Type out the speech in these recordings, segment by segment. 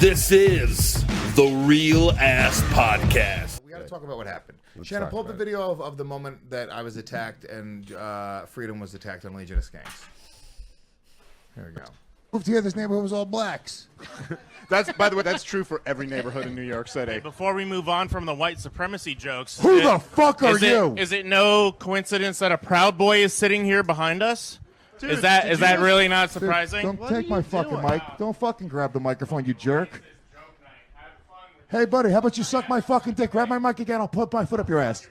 This is the Real Ass Podcast. We got to talk about what happened. Shannon, pull up the video of the moment that I was attacked and Freedom was attacked on Legion of Skanks. Here we go. Moved here, this neighborhood was all blacks. That's, by the way, that's true for every neighborhood in New York City. Before we move on from the white supremacy jokes, Who the fuck are you? Is it no coincidence that a Proud Boy is sitting here behind us? Dude, is that really not surprising? Don't take my fucking mic. Don't fucking grab the microphone, you jerk. Hey, buddy, how about you suck my fucking dick? Grab my mic again, I'll put my foot up your ass.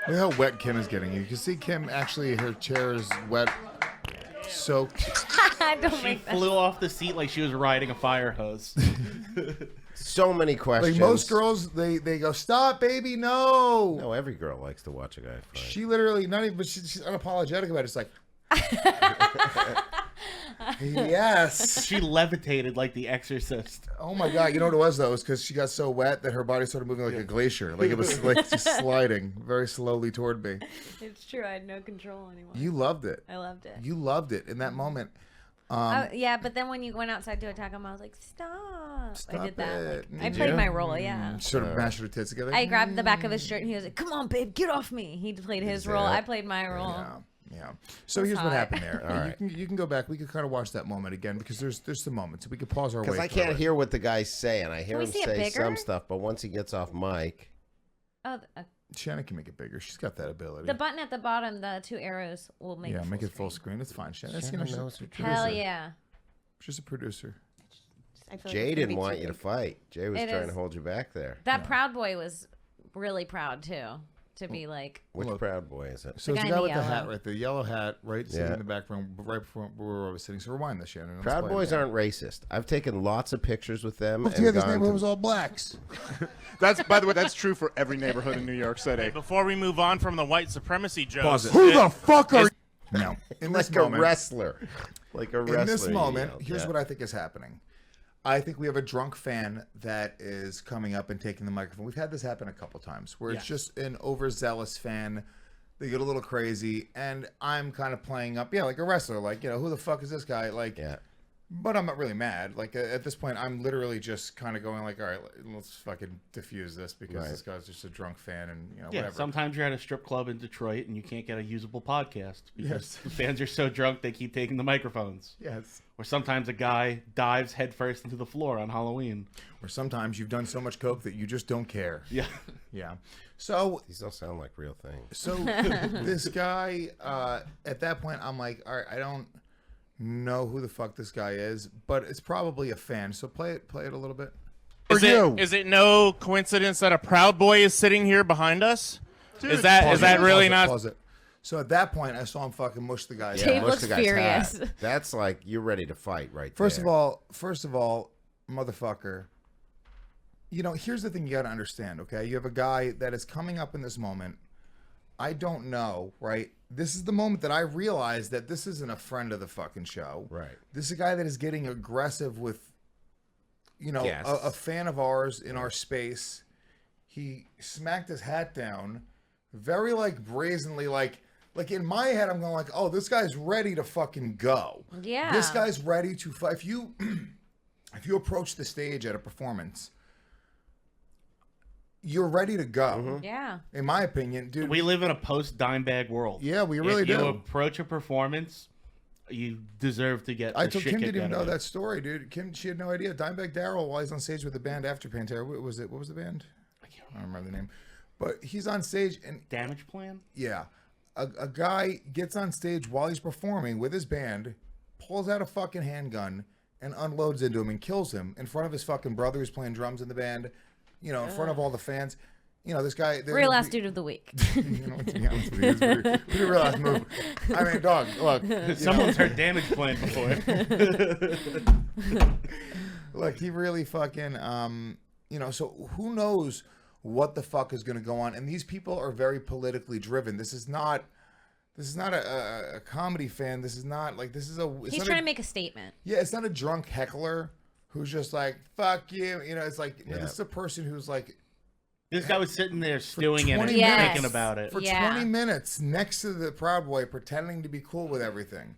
Look how wet Kim is getting. You can see Kim actually, her chair is wet, soaked. She flew off the seat like she was riding a fire hose. So many questions. Like most girls, they go, stop, baby, no. No, every girl likes to watch a guy fight. She literally, not even, but she's unapologetic about it. It's like, yes. She levitated like the Exorcist. Oh my God. You know what it was, though? It was because she got so wet that her body started moving like a glacier. Like it was like just sliding very slowly toward me. It's true. I had no control anymore. You loved it. I loved it. You loved it in that moment. Yeah, but then when you went outside to attack him, I was like, stop. I did that. it. Like, I Did played you? my role, yeah. Sort of mashed her tits together. I grabbed the back of his shirt and he was like, come on, babe, get off me. He played his role. I played my role. Yeah. So here's what happened there. All right. You can go back. We could kind of watch that moment again because there's some moments. We could pause our way. Because I can't hear what the guy's saying. I hear we him see it say bigger? some stuff, but once he gets off mic, Oh, Shannon can make it bigger. She's got that ability. the button at the bottom, the two arrows will make it make it full screen. screen. It's fine. Shannon, Shannon she's knows her a job. Hell producer. yeah. She's a producer. I feel like Jay it's gonna didn't be want too you to big. fight. Jay was It trying is. to hold you back there. That Proud Boy was really proud, too, to be like, Which Look. Proud Boy is it? So The it's the guy guy in with the the hat yellow. right there, yellow hat, right sitting Yeah. in the back room, right before where I was sitting. So rewind this, Shannon. Let's Proud play it Boys again. aren't racist. I've taken lots of pictures with them. Moved and here, this gone neighborhood to- was all blacks. That's, by the way, that's true for every neighborhood in New York City. Before we move on from the white supremacy jokes, Pause it. Who the fuck are you? No. In this like a moment, wrestler. Like a wrestler. in this you moment, yelled. here's Yeah. what I think is happening. I think we have a drunk fan that is coming up and taking the microphone. We've had this happen a couple times where it's just an overzealous fan. They get a little crazy, and I'm kind of playing up, like a wrestler. Like, who the fuck is this guy? Like, Yeah. but I'm not really mad. Like, at this point, I'm literally just kind of going like, all right, let's fucking diffuse this because this guy's just a drunk fan and, Yeah, whatever. sometimes you're at a strip club in Detroit and you can't get a usable podcast because the fans are so drunk they keep taking the microphones. Yes. Or sometimes a guy dives headfirst into the floor on Halloween. Or sometimes you've done so much coke that you just don't care. Yeah. Yeah. So These all sound like real things. So this guy, at that point, I'm like, all right, I don't know who the fuck this guy is, but it's probably a fan. So play it a little bit. is it no coincidence that a Proud Boy is sitting here behind us? Is that really not? Pause it. So at that point, I saw him fucking mush the guy's Dave head. mush looks the guy's furious. hat. That's like you're ready to fight right First there. of all, motherfucker. Here's the thing you got to understand. Okay, you have a guy that is coming up in this moment. I don't know, right? This is the moment that I realized that this isn't a friend of the fucking show. Right. This is a guy that is getting aggressive with, Yes. a fan of ours in our space. He smacked his hat down very brazenly, like in my head, I'm going like, oh, this guy's ready to fucking go. Yeah. This guy's ready to fight. If you approach the stage at a performance, you're ready to go. yeah. In my opinion, dude. We live in a post-dime bag world. Yeah, we really if you do. approach a performance, you deserve to get I the told shit Kim kicked didn't even out know of you. that story, dude. She had no idea. Dimebag Darrell, while he's on stage with the band after Pantera, what was the band? I don't remember the name. But he's on stage and Damage Plan? yeah, a guy gets on stage while he's performing with his band, pulls out a fucking handgun and unloads into him and kills him in front of his fucking brother who's playing drums in the band, in front of all the fans. This guy. Real ass dude of the week. To be honest with you, it's pretty real ass move. I mean, dog, look. Someone's heard Damage Plan before. Look, he really fucking, so who knows what the fuck is going to go on? And these people are very politically driven. This is not a comedy fan. This is not like, this is a... He's trying to make a statement. Yeah, it's not a drunk heckler who's just like, fuck you. You know, it's like, this is a person who's like, this guy was sitting there stewing in it, 20 minutes. thinking about it. For 20 minutes next to the Proud Boy, pretending to be cool with everything.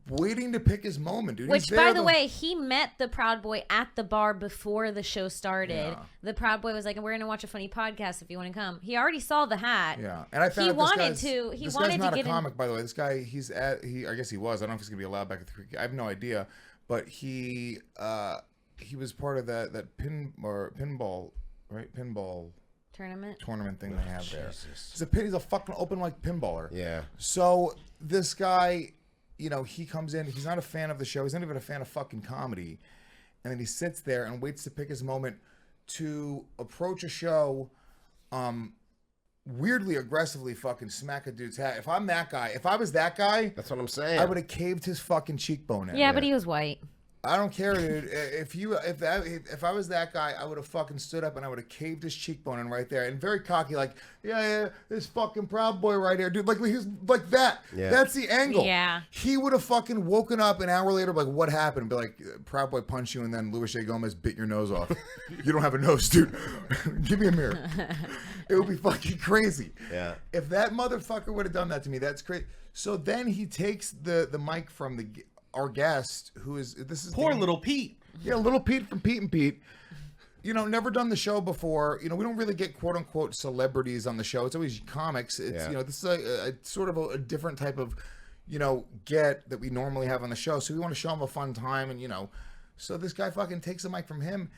Waiting to pick his moment, dude. Which, by the way, he met the Proud Boy at the bar before the show started. Yeah. The Proud Boy was like, "We're gonna watch a funny podcast if you want to come." He already saw the hat. Yeah, and I found he wanted to. He this wanted guy's not to a get comic, by the way. This guy, I guess he was. I don't know if he's gonna be allowed back at the. I have no idea, but he was part of that pinball, right? Pinball tournament thing they have there. He's a fucking open mic pinballer. Yeah. So this guy. You know, he comes in, he's not a fan of the show. He's not even a fan of fucking comedy. And then he sits there and waits to pick his moment to approach a show, weirdly, aggressively fucking smack a dude's hat. If I'm that guy, if I was that guy... That's what I'm saying. I would have caved his fucking cheekbone in. Yeah, but he was white. I don't care, dude. If I was that guy, I would have fucking stood up and I would have caved his cheekbone in right there, and very cocky, like, yeah, this fucking Proud Boy right here, dude. Like he's like that. Yeah. That's the angle. Yeah. He would have fucking woken up an hour later, like, what happened? Be like, Proud Boy punched you, and then Louis J. Gomez bit your nose off. You don't have a nose, dude. Give me a mirror. It would be fucking crazy. Yeah. If that motherfucker would have done that to me, that's crazy. So then he takes the mic from our guest, who is poor little Pete. Yeah, little Pete from Pete and Pete. You know, never done the show before. You know, we don't really get quote unquote celebrities on the show. It's always comics. It's you know, this is a sort of a different type of, you know, get that we normally have on the show. So we want to show him a fun time, and you know, so this guy fucking takes the mic from him,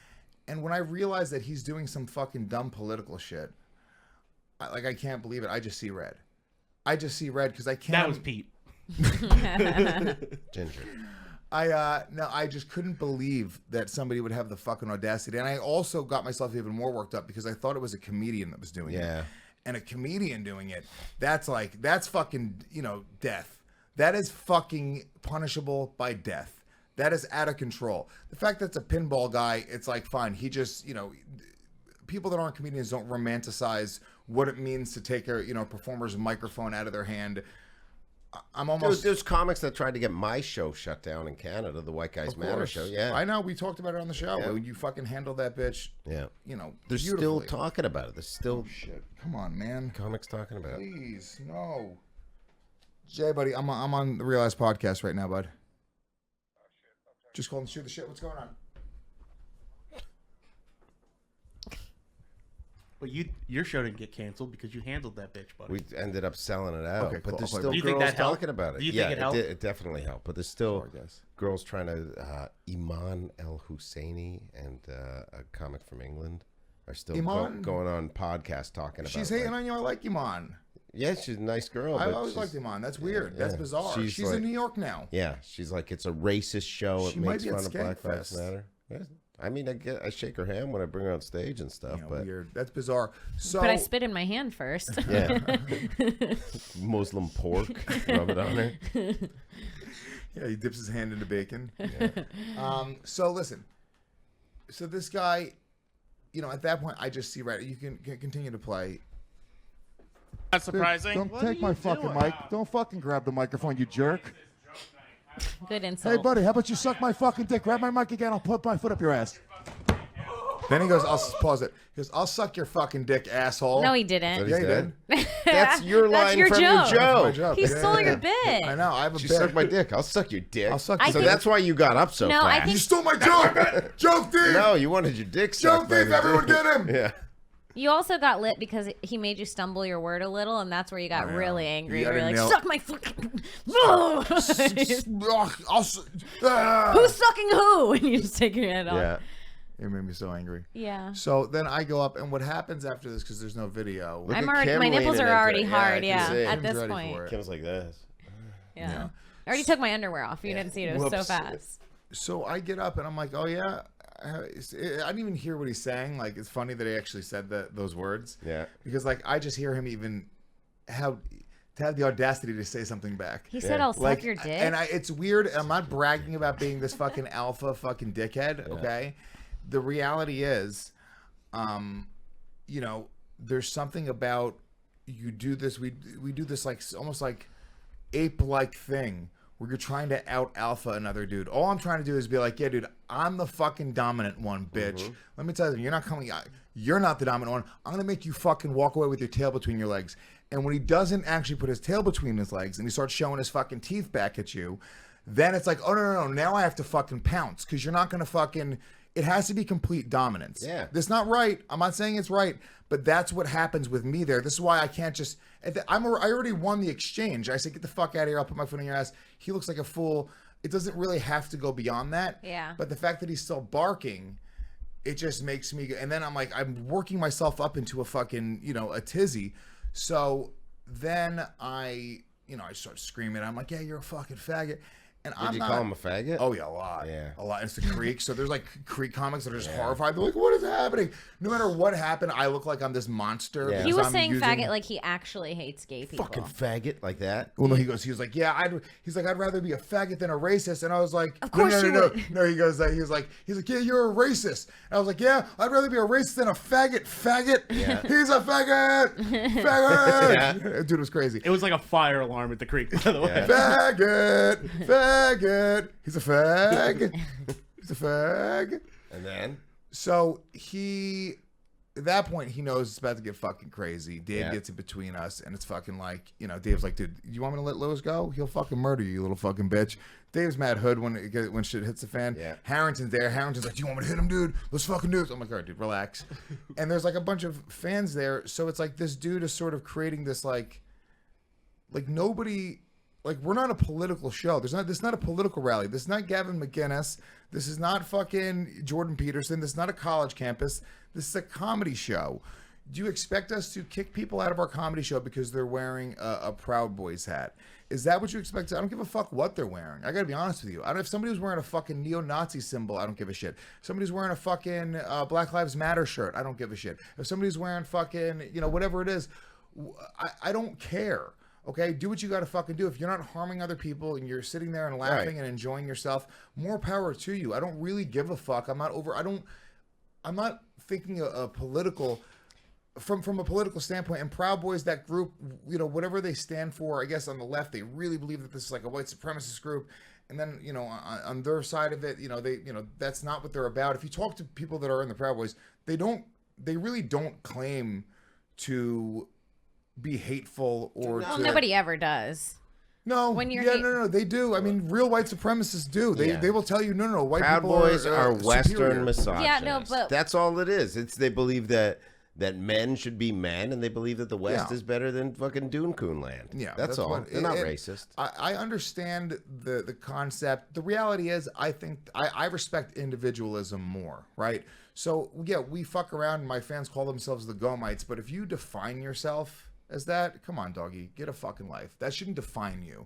and when I realize that he's doing some fucking dumb political shit, I can't believe it. I just see red. I just see red because I can't. That was Pete. Ginger. I just couldn't believe that somebody would have the fucking audacity. And I also got myself even more worked up because I thought it was a comedian that was doing it. And a comedian doing it, that's fucking, you know, death. That is fucking punishable by death. That is out of control. The fact that it's a pinball guy, it's like, fine. He just, you know, people that aren't comedians don't romanticize what it means to take a, you know, performer's microphone out of their hand. I'm almost. There's comics that tried to get my show shut down in Canada, the White Guys Matter show. Yeah, I know. We talked about it on the show. Yeah. You fucking handled that bitch. Yeah, you know, they're still talking about it. There's still shit. Come on, man. Comics talking about it. Please, no. Jay, buddy, I'm on the Realize podcast right now, bud. Just calling to shoot the shit. What's going on? But your show didn't get canceled because you handled that bitch, buddy. We ended up selling it out, okay, but cool. there's still girls talking about it. Do you think it helped? It definitely helped, but there's still girls trying to. Iman El Husseini and a comic from England are still going on podcasts talking about. She's hating on you. I like Iman. Yeah, she's a nice girl. I always liked Iman. That's weird. That's bizarre. She's like, in New York now. Yeah, she's like, it's a racist show. She it makes might be fun at of Black Lives Skankfest. Matter. Yeah. I mean, I shake her hand when I bring her on stage and stuff, but weird. That's bizarre. So, but I spit in my hand first. Yeah, Muslim pork, rub it on her. Yeah, he dips his hand into bacon. Yeah. So listen. So this guy, you know, at that point, I just see red. You can continue to play. Not surprising. Don't take my fucking mic. Don't fucking grab the microphone, you jerk. Good insult. Hey, buddy, how about you suck my fucking dick? Grab my mic again. I'll put my foot up your ass. Then he goes, I'll pause it. He goes, I'll suck your fucking dick, asshole. No, he didn't. Yeah, he did. That's your line your from joke. your joke. He stole your bit. I know. I have a She bit. sucked my dick. I'll suck your dick. I'll suck So that's why you got up so No, I fast. think- You stole my joke. Joke thief. No, you wanted your dick Joke sucked. by thief. the Everyone dude. get him. Yeah. You also got lit because he made you stumble your word a little, and that's where you got really angry. Yeah, I You were like, didn't suck my fucking... Who's sucking who? And you just take your head off. Yeah. It made me so angry. Yeah. So then I go up, and what happens after this, because there's no video. Look I'm at already, Kim my nipples leaning are already into it. hard, Yeah, I can see it. at Kim's this ready point. for it. Kim's like this. Yeah. I already took my underwear off. You didn't see it. It was so Whoops. fast. So I get up, and I'm like, oh, yeah. I didn't even hear what he's saying. Like, it's funny that he actually said those words. Yeah. Because, like, I just hear him even to have the audacity to say something back. He said, I'll suck your dick. And it's weird. I'm not bragging about being this fucking alpha fucking dickhead, okay? The reality is, you know, there's something about you do this. We do this like almost like ape-like thing where you're trying to out alpha another dude. All I'm trying to do is be like, yeah, dude, I'm the fucking dominant one, bitch. Let me tell you, you're not the dominant one. I'm gonna make you fucking walk away with your tail between your legs. And when he doesn't actually put his tail between his legs and he starts showing his fucking teeth back at you, then it's like, oh no, now I have to fucking pounce because you're not gonna fucking. It has to be complete dominance. Yeah. That's not right. I'm not saying it's right, but that's what happens with me there. This is why I can't just. I already won the exchange. I said, get the fuck out of here. I'll put my foot in your ass. He looks like a fool. It doesn't really have to go beyond that. Yeah. But the fact that he's still barking, it just makes me. And then I'm like, I'm working myself up into a fucking, a tizzy. So then I start screaming. I'm like, yeah, you're a fucking faggot. And Did you call him a faggot? Oh yeah, a lot. Yeah, a lot. It's the Creek, so there's like Creek comics that are just horrified. They're like, "What is happening?" No matter what happened, I look like I'm this monster. Yeah. He was saying faggot like he actually hates gay people. Fucking faggot like that. Well, no, he was like, yeah, I'd rather be a faggot than a racist. And I was like, of course no. He goes, he's like, yeah, you're a racist. And I was like, yeah, I'd rather be a racist than a faggot. Yeah. He's a faggot. Yeah. Dude, it was crazy. It was like a fire alarm at the Creek, by the way. Yeah. Faggot. He's a fag. He's a fag. And then? So at that point, he knows it's about to get fucking crazy. Dave gets in between us, and it's fucking like, Dave's like, dude, you want me to let Lewis go? He'll fucking murder you little fucking bitch. Dave's mad hood when shit hits the fan. Yeah. Harrington's there. Harrington's like, do you want me to hit him, dude? Let's fucking do this. I'm like, all right, dude, relax. And there's like a bunch of fans there. So it's like this dude is sort of creating this like nobody... Like, we're not a political show. This is not a political rally. This is not Gavin McInnes. This is not fucking Jordan Peterson. This is not a college campus. This is a comedy show. Do you expect us to kick people out of our comedy show because they're wearing a Proud Boys hat? Is that what you expect? I don't give a fuck what they're wearing. I gotta be honest with you. If somebody was wearing a fucking neo-Nazi symbol, I don't give a shit. If somebody's wearing a fucking Black Lives Matter shirt, I don't give a shit. If somebody's wearing fucking, whatever it is, I don't care. Okay, do what you got to fucking do. If you're not harming other people and you're sitting there and laughing and enjoying yourself, more power to you. I don't really give a fuck. I'm not thinking a political from a political standpoint. And Proud Boys, that group, whatever they stand for, I guess on the left, they really believe that this is like a white supremacist group. And then, on their side of it, that's not what they're about. If you talk to people that are in the Proud Boys, they really don't claim to be hateful or nobody ever does. No, when you're no, they do. I mean, real white supremacists do. They will tell you, no, white Proud people Boys are Western superior. misogynists. Yeah, no, but that's all it is. They believe that men should be men, and they believe that the West is better than fucking Dune Coon land. Yeah, that's all. They're not racist. I understand the concept. The reality is, I think I respect individualism more, right? So yeah, we fuck around, and my fans call themselves the Gomites, but if you define yourself as that, come on, doggy, get a fucking life. That shouldn't define you.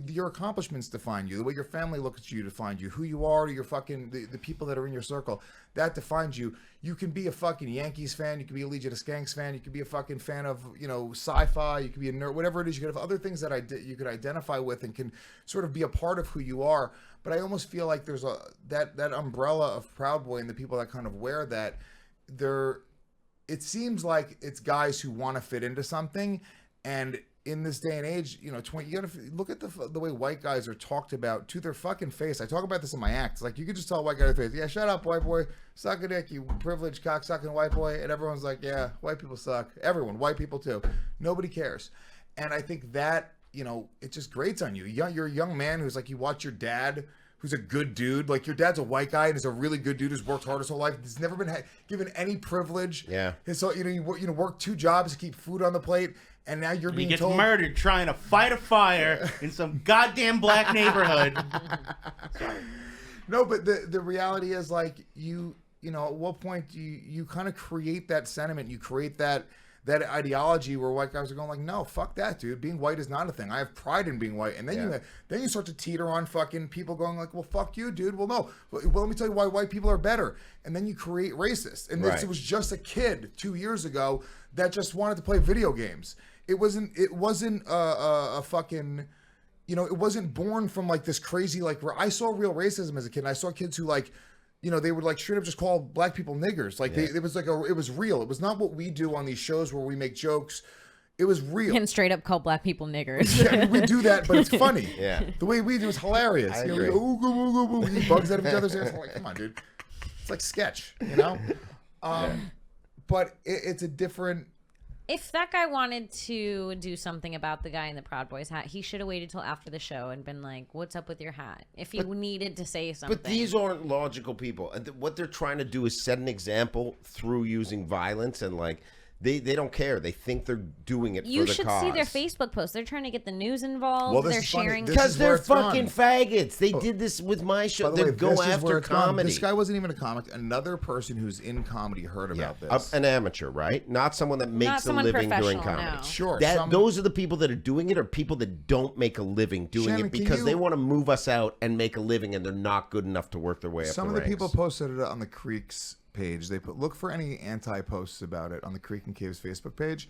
Your accomplishments define you. The way your family looks at you defines you. Who you are to your fucking the people that are in your circle, that defines you. You can be a fucking Yankees fan. You can be a Legion of Skanks fan. You can be a fucking fan of sci-fi. You can be a nerd. Whatever it is, you can have other things that you could identify with and can sort of be a part of who you are. But I almost feel like there's that umbrella of Proud Boy and the people that kind of wear that. It seems like it's guys who want to fit into something, and in this day and age, you gotta look at the way white guys are talked about to their fucking face. I talk about this in my acts. Like, you could just tell a white guy to face, yeah, shut up, white boy, suck a dick, you privileged cock-sucking white boy, and everyone's like, yeah, white people suck. Everyone, white people too. Nobody cares. And I think that, it just grates on you. You're a young man who's like, you watch your dad, who's a good dude. Like, your dad's a white guy and is a really good dude who's worked hard his whole life. He's never been given any privilege. Yeah. So, you work 2 jobs to keep food on the plate, and now you're being told... You get murdered trying to fight a fire in some goddamn black neighborhood. No, but the reality is, like, at what point do you kind of create that sentiment? You create that ideology where white guys are going like, no, fuck that, dude. Being white is not a thing. I have pride in being white. And then you start to teeter on fucking people going like, well, fuck you, dude. Well, no. Well, let me tell you why white people are better. And then you create racists. And it was just a kid 2 years ago that just wanted to play video games. It wasn't a fucking, it wasn't born from like this crazy, like, where I saw real racism as a kid. And I saw kids who like, they would like straight up just call black people niggers. Like, it was real. It was not what we do on these shows where we make jokes. It was real. And straight up call black people niggers. Yeah, we do that, but it's funny. Yeah. The way we do is hilarious. I You know, agree. we go, ooh, goo, goo, goo, goo. He bugs out of each other's ears. I'm like, come on, dude. It's like sketch, you know? But it's a different... If that guy wanted to do something about the guy in the Proud Boys hat, he should have waited till after the show and been like, what's up with your hat? If he needed to say something. But these aren't logical people. And what they're trying to do is set an example through using violence, and like they don't care. They think they're doing it You for the should cause. see their Facebook posts. They're trying to get the news involved. Well, this They're is funny. sharing. This Because is where they're it's gone. fucking faggots. They did this with my show. By the They way, go this is where after it's gone. comedy. This guy wasn't even a comic. Another person who's in comedy heard about this. An amateur, right? Not someone that makes a someone living doing professional, comedy. no. Sure. Those are the people that are doing it, or people that don't make a living doing Shannon, it can because you- they want to move us out and make a living, and they're not good enough to work their way up Some the of the ranks. people posted it on the Creeks page. They look for any anti-posts about it on the Creek and Caves Facebook page.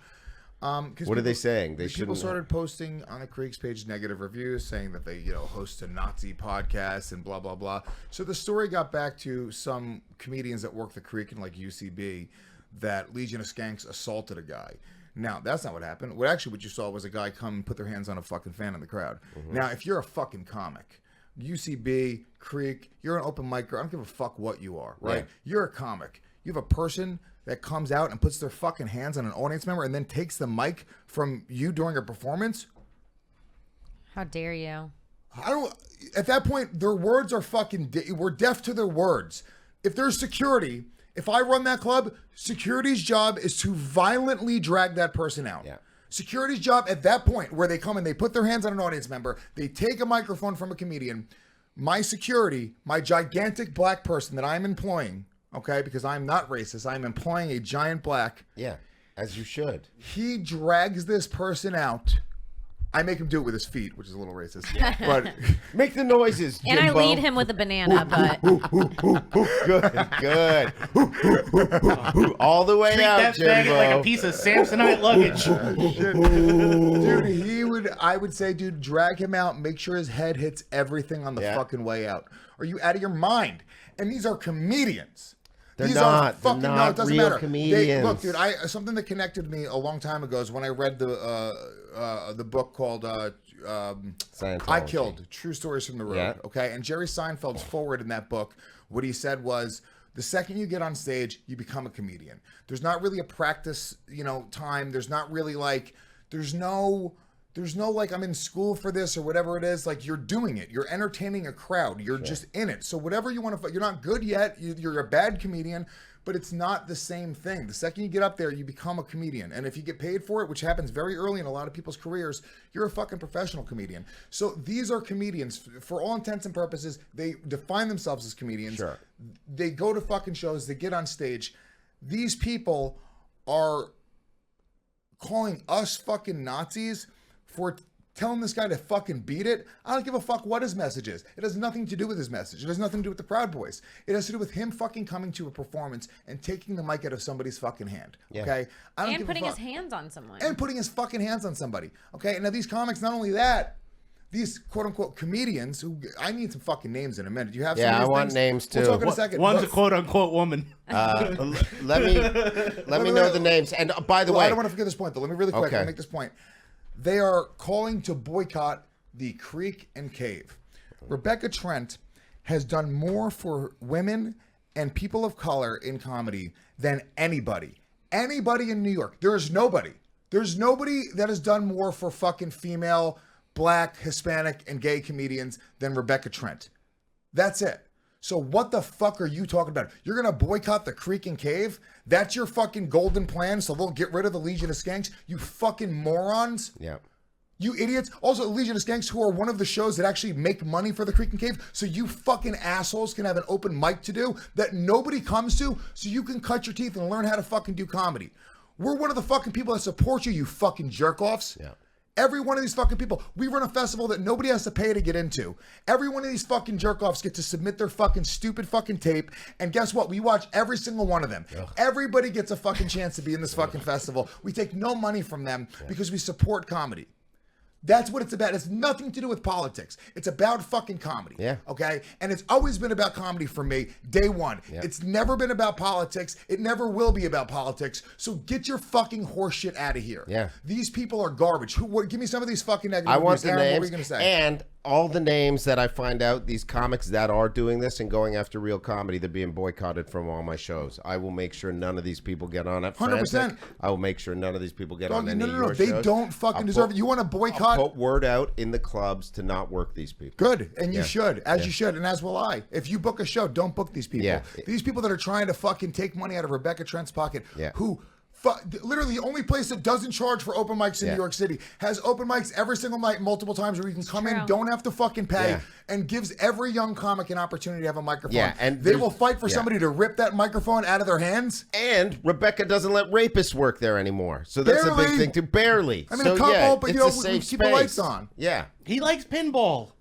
What are they saying? They People shouldn't. started posting on the Creeks page negative reviews, saying that they, host a Nazi podcast and blah blah blah. So the story got back to some comedians that work the Creek and like UCB, that Legion of Skanks assaulted a guy. Now that's not what happened. What you saw was a guy come and put their hands on a fucking fan in the crowd. Now if you're a fucking comic, UCB, Creek, you're an open micer. I don't give a fuck what you are, right? Yeah. You're a comic. You have a person that comes out and puts their fucking hands on an audience member and then takes the mic from you during a performance. How dare you? At that point, their words are fucking, we're deaf to their words. If there's security, if I run that club, security's job is to violently drag that person out. Yeah. Security's job at that point where they come and they put their hands on an audience member, they take a microphone from a comedian, my security, my gigantic black person that I'm employing, okay, because I'm not racist, I'm employing a giant black. Yeah, as you should. He drags this person out. I make him do it with his feet, which is a little racist. But Make the noises, And I Jimbo. lead him with a banana, but Good. All the way Treat out, that Jimbo. faggot like a piece of Samsonite luggage. dude, I would say, dude, drag him out, make sure his head hits everything on the Yeah. fucking way out. Are you out of your mind? And these are comedians. They're These not. are fucking, They're no, not it doesn't real matter. comedians. Look, dude, something that connected me a long time ago is when I read the book called I Scientology. Killed, True Stories from the Road. Yeah. Okay, and Jerry Seinfeld's forward in that book, what he said was, the second you get on stage, you become a comedian. There's not really a practice, time. There's not really like, there's no like I'm in school for this or whatever it is. Like you're doing it. You're entertaining a crowd. You're just in it. So whatever you want to, you're not good yet. You're a bad comedian, but it's not the same thing. The second you get up there, you become a comedian. And if you get paid for it, which happens very early in a lot of people's careers, you're a fucking professional comedian. So these are comedians. For all intents and purposes, they define themselves as comedians. Sure. They go to fucking shows. They get on stage. These people are calling us fucking Nazis for telling this guy to fucking beat it. I don't give a fuck what his message is. It has nothing to do with his message. It has nothing to do with the Proud Boys. It has to do with him fucking coming to a performance and taking the mic out of somebody's fucking hand. Yeah. Okay? I don't and give putting a his fuck. hands on someone. And putting his fucking hands on somebody. Okay? And now these comics, not only that, these quote unquote comedians who I need some fucking names in a minute. Do you have some Yeah, of these I want things? names, We'll too. talk in a second. One's a But- quote unquote woman. Let me know the names. And by the Well, way, I don't want to forget this point, though. Let me really quick Okay. make this point. They are calling to boycott the Creek and Cave. Rebecca Trent has done more for women and people of color in comedy than anybody. Anybody in New York. There's nobody. There's nobody that has done more for fucking female, black, Hispanic, and gay comedians than Rebecca Trent. That's it. So what the fuck are you talking about? You're going to boycott the Creek and Cave? That's your fucking golden plan so they'll get rid of the Legion of Skanks? You fucking morons. yeah. You idiots. Also, Legion of Skanks, who are one of the shows that actually make money for the Creek and Cave, so you fucking assholes can have an open mic to do that nobody comes to, so you can cut your teeth and learn how to fucking do comedy. We're one of the fucking people that support you, you fucking jerk-offs. Yeah. Every one of these fucking people. We run a festival that nobody has to pay to get into. Every one of these fucking jerk-offs get to submit their fucking stupid fucking tape. And guess what? We watch every single one of them. Everybody gets a fucking chance to be in this fucking festival. We take no money from them because we support comedy. That's what it's about. It's nothing to do with politics. It's about fucking comedy. Yeah. Okay? And it's always been about comedy for me, day one. Yeah. It's never been about politics. It never will be about politics. So get your fucking horse shit out of here. Yeah. These people are garbage. Give me some of these fucking negative I want reviews. the Aaron, what were names you going to say? and all the names that I find out, these comics that are doing this and going after real comedy, they're being boycotted from all my shows. I will make sure none of these people get on it. 100%. I will make sure none of these people get Dog, on any of your They shows. don't fucking deserve it. You want to boycott? I'll put word out in the clubs to not work these people. Good, and you Yeah. should, as Yeah. you should, and as will I. If you book a show, don't book these people. Yeah. These people that are trying to fucking take money out of Rebecca Trent's pocket, Yeah. who literally the only place that doesn't charge for open mics in Yeah. New York City has open mics every single night, multiple times where you can come in, true. don't have to fucking pay, Yeah. and gives every young comic an opportunity to have a microphone. Yeah, and they there's- will fight for yeah. somebody to rip that microphone out of their hands. And Rebecca doesn't let rapists work there anymore. So that's a big Barely. thing too. Barely. I mean, so, a couple, yeah, but it's you know, a we safe keep the space. lights on. Yeah. He likes pinball.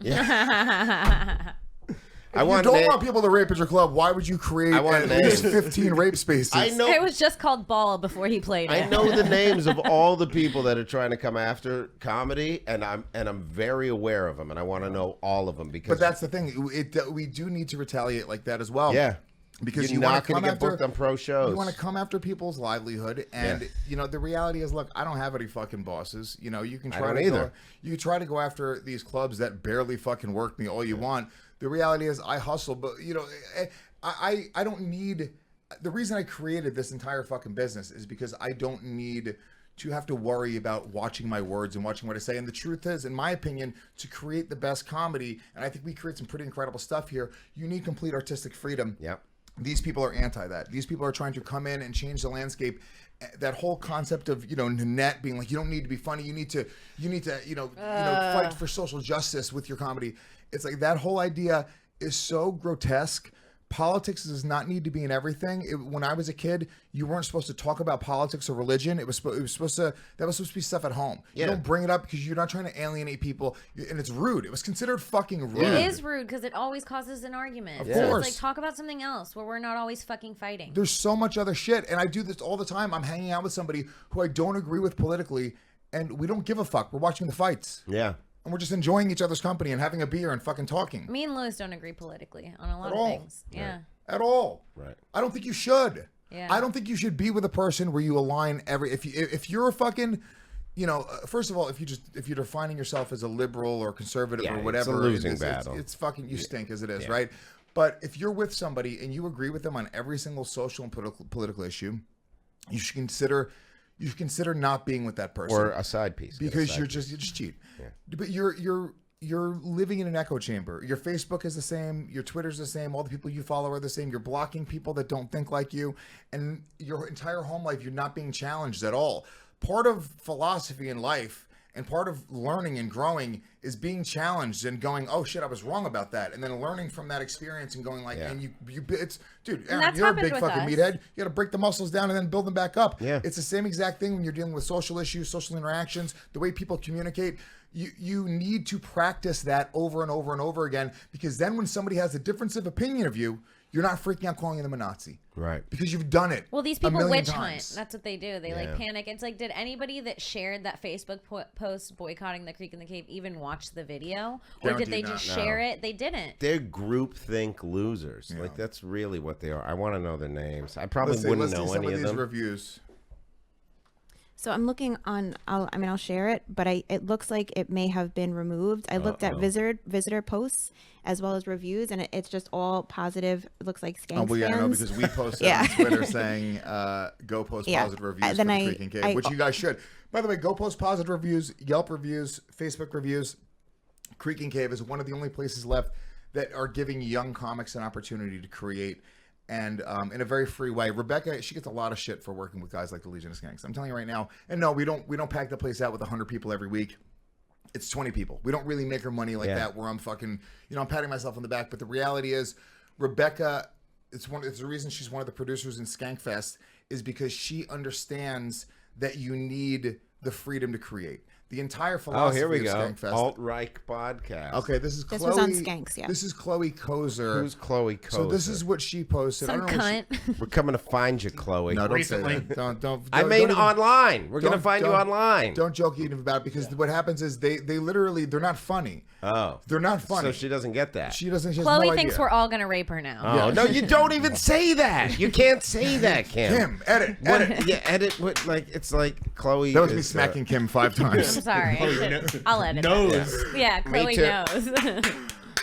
I You want don't na- want people to rape at your club. Why would you create I want at least names. 15 rape spaces? I know. It was just called Ball before he played it. I know the names of all the people that are trying to come after comedy, and I'm very aware of them, and I want to know all of them because. But that's the thing. We do need to retaliate like that as well. yeah, because you're you want not to going come to get booked after on pro shows. you want to come after people's livelihood, and Yeah. you know the reality is, look, I don't have any fucking bosses. You know, you can I try don't to either. go. You try to go after these clubs that barely fucking work me all you want. The reality is, I hustle, but you know, I don't need. The reason I created this entire fucking business is because I don't need to have to worry about watching my words and watching what I say. And the truth is, in my opinion, to create the best comedy, and I think we create some pretty incredible stuff here, you need complete artistic freedom. Yep. These people are anti that. These people are trying to come in and change the landscape. That whole concept of, you know, Nanette being like, you don't need to be funny. You need to, fight for social justice with your comedy. It's like that whole idea is so grotesque. Politics does not need to be in everything. When I was a kid, you weren't supposed to talk about politics or religion. That was supposed to be stuff at home. Yeah. You don't bring it up because you're not trying to alienate people, and it's rude. It was considered fucking rude. It is rude because it always causes an argument. Of So course. it's like, talk about something else where we're not always fucking fighting. There's so much other shit, and I do this all the time. I'm hanging out with somebody who I don't agree with politically, and we don't give a fuck. We're watching the fights, Yeah. and we're just enjoying each other's company and having a beer and fucking talking. Me and Lois don't agree politically on a lot At of all. things. Yeah. At all. Right. I don't think you should. Yeah. I don't think you should be with a person where you align if you're a fucking, you know, first of all, if you're defining yourself as a liberal or conservative Yeah, or it's whatever, a losing battle. It's fucking, you stink as it is, right? But if you're with somebody and you agree with them on every single social and political issue, you should consider not being with that person Or a side piece. Get a because side you piece. just cheat. Yeah. But you're living in an echo chamber. Your Facebook is the same. Your Twitter's the same. All the people you follow are the same. You're blocking people that don't think like you. And your entire home life, you're not being challenged at all. Part of philosophy in life and part of learning and growing is being challenged and going, oh shit, I was wrong about that. And then learning from that experience and going like, Yeah. and it's, dude, Aaron, that's you're a happened big with fucking us. meathead. You got to break the muscles down and then build them back up. Yeah. It's the same exact thing when you're dealing with social issues, social interactions, the way people communicate. You need to practice that over and over and over again, because then when somebody has a difference of opinion of you, you're not freaking out calling them a Nazi. Right. Because you've done it. Well, these a people million witch times. hunt. That's what they do. They Yeah. like panic. It's like, did anybody that shared that Facebook post boycotting the Creek in the Cave even watch the video, or did they Guaranteed just not. share it? They didn't. They're groupthink losers. Like that's really what they are. I want to know their names. I probably Let's see wouldn't some know any of of these them. reviews. So I'm looking on. I'll share it, but it looks like it may have been removed. I looked at visitor posts as well as reviews, and it's just all positive. It looks like Skanks Well, yeah, no, fans. because we posted Yeah. on Twitter saying, go post Yeah. positive reviews Then for the I- Creek and Cave, I- which you guys should. By the way, go post positive reviews, Yelp reviews, Facebook reviews. Creek and Cave is one of the only places left that are giving young comics an opportunity to create, and in a very free way. Rebecca, she gets a lot of shit for working with guys like the Legion of Skanks. I'm telling you right now. And no, we don't pack the place out with 100 people every week. It's 20 people. We don't really make her money like that where I'm fucking, I'm patting myself on the back. But the reality is, Rebecca, it's the reason she's one of the producers in Skankfest is because she understands that you need the freedom to create. The entire Oh, philosophy here we of go. Skankfest. Alt-Reich podcast. Okay, this is Chloe. This was on Skanks, yeah. This is Chloe Kozer. Who's Chloe Kozer? So this is what she posted. I Some don't know what cunt. We're coming to find you, Chloe. No, don't Recently. say that. Don't. I mean don't even- online. We're going to don't- find you don't- online. Don't joke even about it because what happens is they literally they're not funny. Oh. They're not funny. So she doesn't get that. She doesn't. She has Chloe no thinks idea. we're all gonna rape her now. Oh, no, you don't even say that. You can't say that, Kim. Kim, edit. Yeah, edit. What, like, it's like Chloe. That was me is, smacking Kim 5 I'm times. sorry. I'll edit Knows. that. Yeah, Chloe too. knows.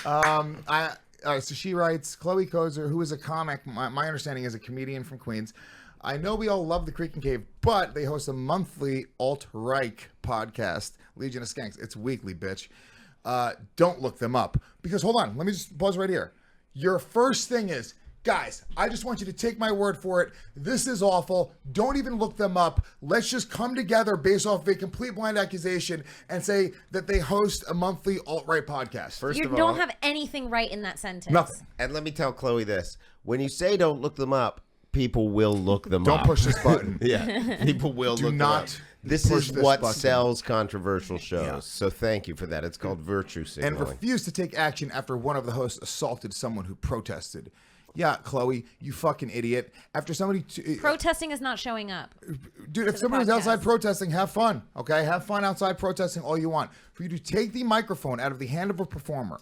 All right, so she writes, Chloe Kozer, who is a comic, my understanding is a comedian from Queens. I know we all love the Creek and Cave, but they host a monthly alt-Reich podcast, Legion of Skanks. It's weekly, bitch. Don't look them up. Because, hold on, let me just pause right here. Your first thing is, guys, I just want you to take my word for it. This is awful. Don't even look them up. Let's just come together based off a complete blind accusation and say that they host a monthly alt-right podcast. First You of all, don't have anything right in that sentence. Nothing. and let me tell Chloe this: when you say don't look them up, people will look them Don't up. push this button. Yeah, people will Do look not them up. This push is this what button. sells controversial shows. Yeah. So thank you for that. It's called virtue And signaling. refused to take action after one of the hosts assaulted someone who protested. Yeah, Chloe, you fucking idiot. After somebody... Protesting is not showing up. Dude, if the somebody's podcast. outside protesting, have fun, okay? Have fun outside protesting all you want. For you to take the microphone out of the hand of a performer,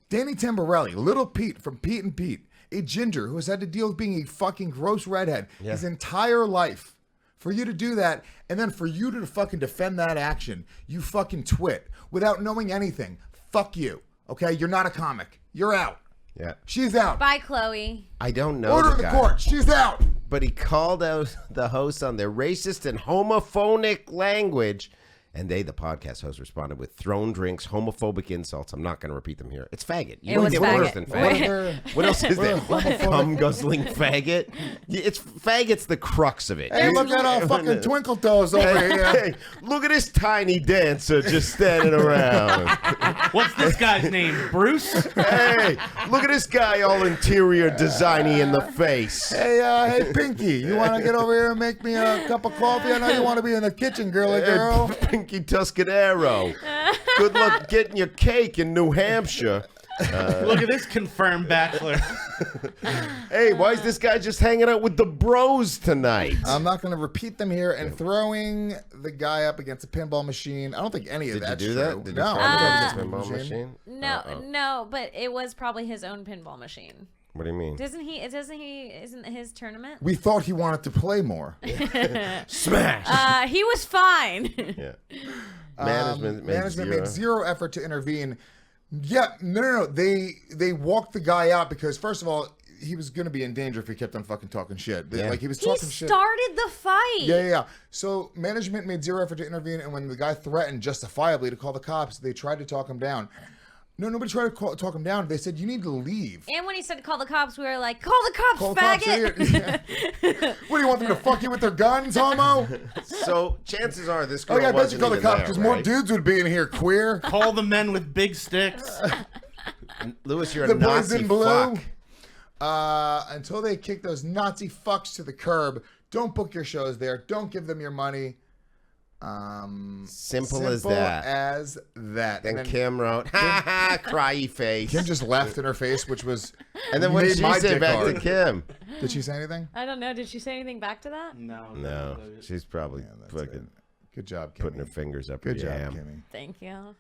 Danny Tamborelli, Little Pete from Pete and Pete, a ginger who has had to deal with being a fucking gross redhead his entire life. For you to do that, and then for you to fucking defend that action, you fucking twit, without knowing anything. Fuck you, okay? You're not a comic. You're out. Yeah, She's out. Bye, Chloe. I don't know Order the the guy, court. She's out. but he called out the hosts on their racist and homophonic language. And they, the podcast host, responded with thrown drinks, homophobic insults. I'm not going to repeat them here. It's faggot. You It don't was get faggot. worse than faggot. What else is there? Cum guzzling faggot. It's faggot's the crux of it. Hey, look at our fucking twinkle toes over here. Hey, look at this tiny dancer just standing around. What's this guy's name? Bruce? Hey, look at this guy all interior designy in the face. Hey, Pinky, you want to get over here and make me a cup of coffee? I know you want to be in the kitchen, girly girl. Pinky Tuscadero. Good luck getting your cake in New Hampshire. Look at this confirmed bachelor. Hey, why is this guy just hanging out with the bros tonight? I'm not going to repeat them here. And throwing the guy up against a pinball machine. I don't think any of Did you that's do true. that? Did you No, throw I him don't against think a it's pinball machine? No, but it was probably his own pinball machine. What do you mean? Isn't his tournament? We thought he wanted to play more. Smash. He was fine. Yeah. Management Made zero effort to intervene. Yeah, no. They walked the guy out because, first of all, he was going to be in danger if he kept on fucking talking shit. Yeah. Like, he was He talking shit. started the fight. Yeah. So management made zero effort to intervene, and when the guy threatened justifiably to call the cops, they tried to talk him down. No, nobody tried to talk him down. They said, you need to leave. And when he said call the cops, we were like, call the cops, Call the cops, faggot. idiot. What, do you want them to fuck you with their guns, homo? So chances are this girl Oh, yeah, I bet you wasn't call the even cops there, because more right? dudes would be in here, queer. Call the men with big sticks. Lewis, you're The a boys Nazi in blue. fuck. Until they kick those Nazi fucks to the curb, don't book your shows there. Don't give them your money. Simple as that. As that. Then And Kim wrote, ha ha, cryy face. Kim just laughed in her face, which was. And then what did made she my say dick back hard. to Kim? Did she say anything? I don't know. Did she say anything back to that? No, she's probably That's fucking it. Good job, Kimmy. putting her fingers up Good her job, yam. Kimmy. Thank you.